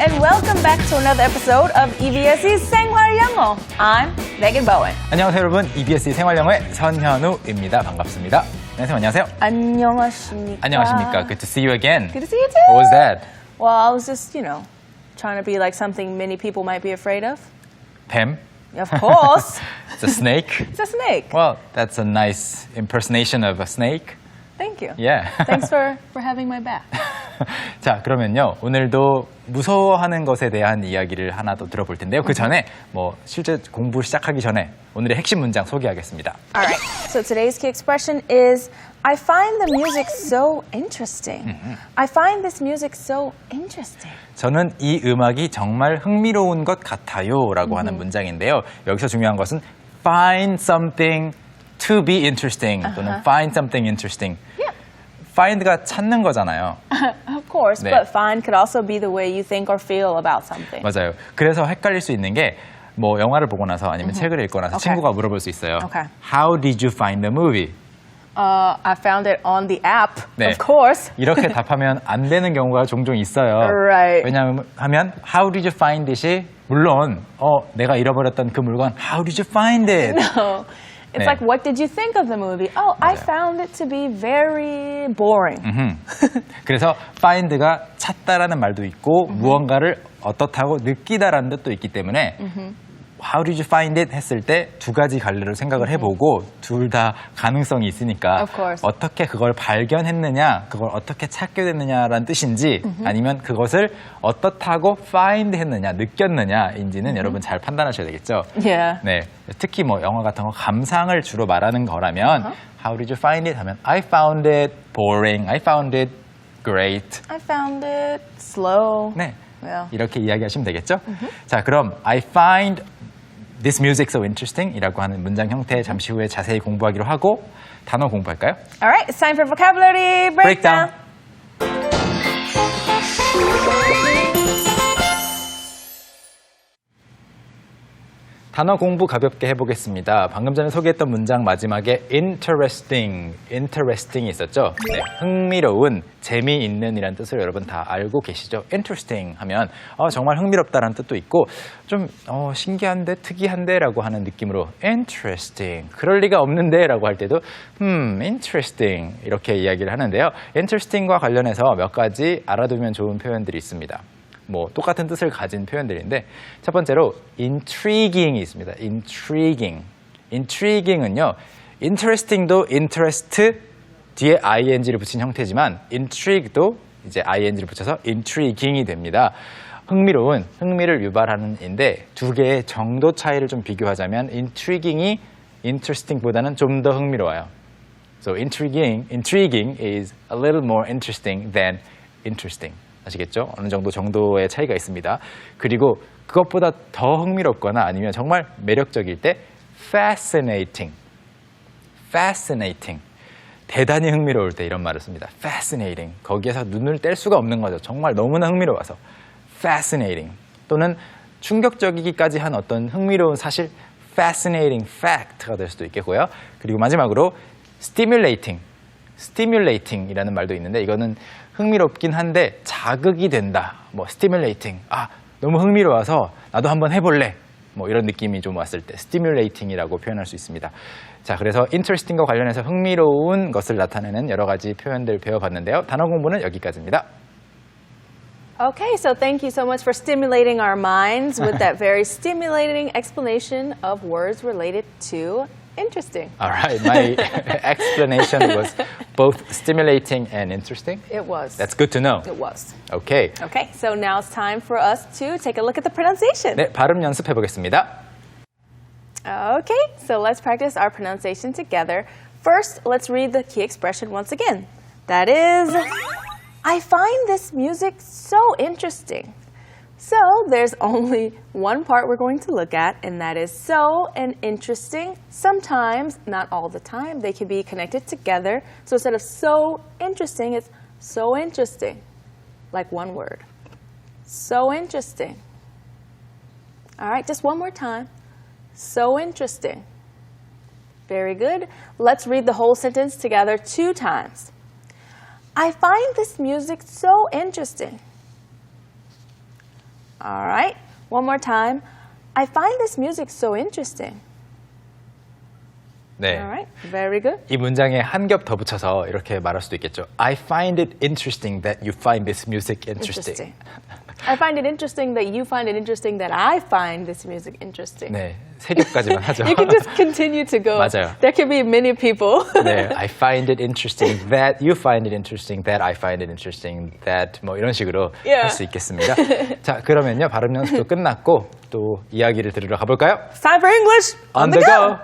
and welcome back to another episode of EBSe 생활영어. I'm Megan Bowen. 안녕하세요 여러분, EBSe 생활영어의 선현우입니다. 반갑습니다. 안녕하세요. 안녕하십니까. 안녕하십니까. Good to see you again. Good to see you too. What was that? Well, I was just, trying to be like something many people might be afraid of. 뱀? Of course. It's a snake? It's a snake. Well, that's a nice impersonation of a snake. Thank you. Yeah. Thanks for having my back. 자, 그러면요. 오늘도 무서워하는 것에 대한 이야기를 하나 더 들어볼 텐데요. 그 전에 실제 공부 시작하기 전에 오늘의 핵심 문장 소개하겠습니다. Alright, so today's key expression is I find the music so interesting. I find this music so interesting. 저는 이 음악이 정말 흥미로운 것 같아요 라고 하는 문장인데요. 여기서 중요한 것은 find something to be interesting 또는 find something interesting. Yeah. find가 찾는 거잖아요. Of course, 네. but find could also be the way you think or feel about something. 맞아요. 그래서 헷갈릴 수 있는 게 영화를 보고 나서 아니면 책을 읽고 나서 Okay. 친구가 물어볼 수 있어요. Okay. How did you find the movie? I found it on the app, 네. of course. 이렇게 답하면 안 되는 경우가 종종 있어요. Right. 왜냐하면 How did you find it이 물론 내가 잃어버렸던 그 물건 How did you find it? No. It's 네. like, what did you think of the movie? Oh, I 맞아요. found it to be very boring. 그래서 find가 찾다라는 말도 있고 무언가를 어떻다고 느끼다라는 뜻도 있기 때문에 How did you find it? 했을 때 두 가지 갈래로 생각을 해보고 둘 다 가능성이 있으니까 Of course. 어떻게 그걸 발견했느냐, 그걸 어떻게 찾게 됐느냐라는 뜻인지 아니면 그것을 어떻다고 find 했느냐, 느꼈느냐인지는 여러분 잘 판단하셔야 되겠죠. Yeah. 네, 특히 영화 같은 거 감상을 주로 말하는 거라면 How did you find it? 하면 I found it boring, I found it great. I found it slow. 네, Yeah. 이렇게 이야기하시면 되겠죠. 자, 그럼 I find this music so interesting 이라고 하는 문장 형태 잠시 후에 자세히 공부하기로 하고 단어 공부할까요? Alright, it's time for vocabulary breakdown. 단어 공부 가볍게 해보겠습니다. 방금 전에 소개했던 문장 마지막에 interesting이 있었죠. 네, 흥미로운, 재미있는 이란 뜻을 여러분 다 알고 계시죠? interesting 하면 정말 흥미롭다라는 뜻도 있고 좀 신기한데, 특이한데 라고 하는 느낌으로 interesting, 그럴 리가 없는데 라고 할 때도 interesting 이렇게 이야기를 하는데요. interesting과 관련해서 몇 가지 알아두면 좋은 표현들이 있습니다. 똑같은 뜻을 가진 표현들인데 첫 번째로 intriguing이 있습니다. intriguing은요. interesting도 interest 뒤에 ing를 붙인 형태지만 intrigue도 이제 ing를 붙여서 intriguing이 됩니다. 흥미로운, 흥미를 유발하는 인데 두 개의 정도 차이를 좀 비교하자면 intriguing이 interesting보다는 좀 더 흥미로워요. So intriguing is a little more interesting than interesting. 아시겠죠? 어느 정도 정도의 차이가 있습니다. 그리고 그것보다 더 흥미롭거나 아니면 정말 매력적일 때 fascinating. 대단히 흥미로울 때 이런 말을 씁니다. fascinating. 거기에서 눈을 뗄 수가 없는 거죠. 정말 너무나 흥미로워서 fascinating. 또는 충격적이기까지 한 어떤 흥미로운 사실 fascinating fact가 될 수도 있겠고요. 그리고 마지막으로 stimulating이라는 말도 있는데 이거는 흥미롭긴 한데 자극이 된다. stimulating. 너무 흥미로워서 나도 한번 해볼래. 이런 느낌이 좀 왔을 때 stimulating이라고 표현할 수 있습니다. 자, 그래서 interesting과 관련해서 흥미로운 것을 나타내는 여러 가지 표현들 배워봤는데요. 단어 공부는 여기까지입니다. Okay, so thank you so much for stimulating our minds with that very stimulating explanation of words related to interesting. All right, my explanation was both stimulating and interesting. It was. That's good to know. It was. Okay. Okay, so now it's time for us to take a look at the pronunciation. 네, 발음 연습해 보겠습니다. Okay, so let's practice our pronunciation together. First, let's read the key expression once again. That is, I find this music so interesting. So there's only one part we're going to look at, and that is so and interesting. Sometimes, not all the time, they can be connected together. So instead of so interesting, it's so interesting, like one word. So interesting. All right, just one more time. So interesting. Very good. Let's read the whole sentence together 2 times. I find this music so interesting. All right. One more time. I find this music so interesting. 네. All right. Very good. 이 문장에 한 겹 더 붙여서 이렇게 말할 수도 있겠죠. I find it interesting that you find this music interesting. I find it interesting that you find it interesting that I find this music interesting. 네, 세 겹까지만 하죠. You can just continue to go. 맞아요. There can be many people. 네, I find it interesting that you find it interesting that I find it interesting that 뭐 이런 식으로 할 수 있겠습니다. 자, 그러면요 발음 연습도 끝났고 또 이야기를 들으러 가볼까요? It's time for English On the go.